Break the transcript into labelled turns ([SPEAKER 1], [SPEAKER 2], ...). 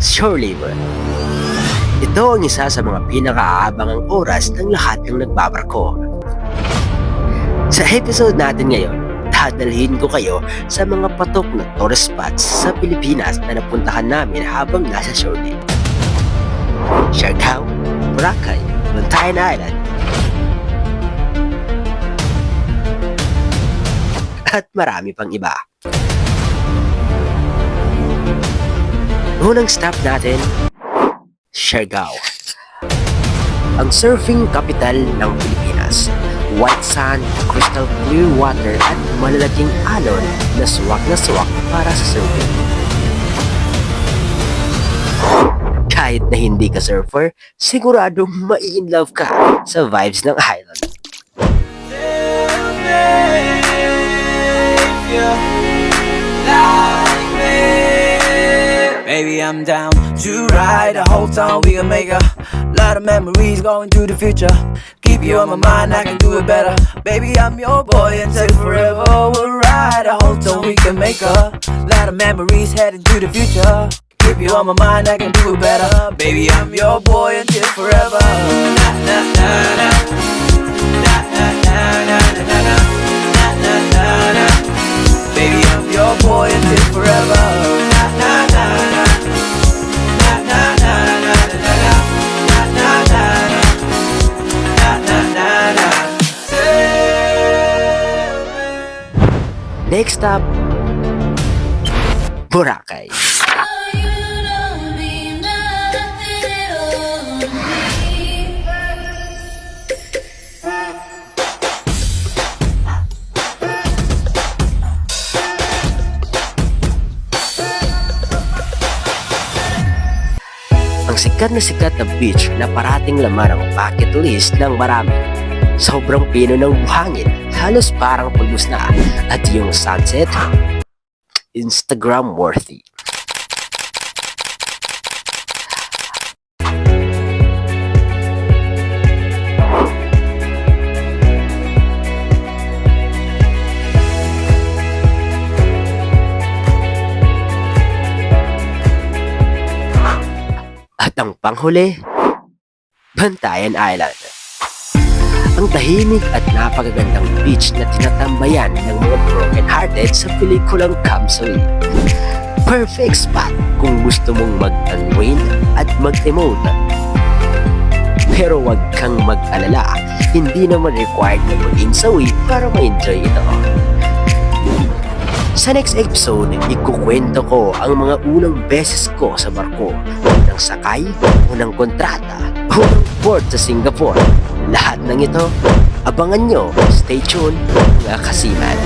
[SPEAKER 1] shore leave. Ito ang isa sa mga pinakaabangang oras ng lahat ng nagbabarko. Sa episode natin ngayon, dadalhin ko kayo sa mga patok na tourist spots sa Pilipinas na napuntahan namin habang nasa shore leave. Siargao, Boracay, Bantayan Island, at marami pang iba. Unang stop natin, Siargao. Ang surfing capital ng Pilipinas. White sand, crystal clear water at malalaking alon na suwak para sa surfing. Kahit na hindi ka surfer, siguradong mai-inlove ka sa vibes ng island.
[SPEAKER 2] Baby, I'm down to ride the whole time. We can make a lot of memories going to the future. Keep you on my mind, I can do it better. Baby, I'm your boy until forever. We'll ride the whole time. We can make a lot of memories heading to the future. Keep you on my mind, I can do it better. Baby, I'm your boy until forever. Na na na na. Na na na na na na na. Na na na na. Baby, I'm your boy until forever. Na na na na. Na na na na na na. Na na na na. Na na na na.
[SPEAKER 1] Next stop, Boracay. Ang sikat na beach na parating laman ang bucket list ng marami. Sobrang pino ng buhangin, halos parang pulbos na, at yung sunset, Instagram worthy. At ang panghuli, Bantayan Island. Ang tahimik at napakagandang beach na tinatambayan ng mga broken-hearted sa pelikulang Come Sweet. Perfect spot kung gusto mong mag-unwind at mag-emote. Pero wag kang mag-alala, hindi naman required na maging sawi para ma-enjoy ito. Sa next episode, ikukwento ko ang mga unang beses ko sa barko, unang sakay, unang kontrata, unang port sa Singapore. Lahat ng ito, abangan nyo. Stay tuned, mga kasiman.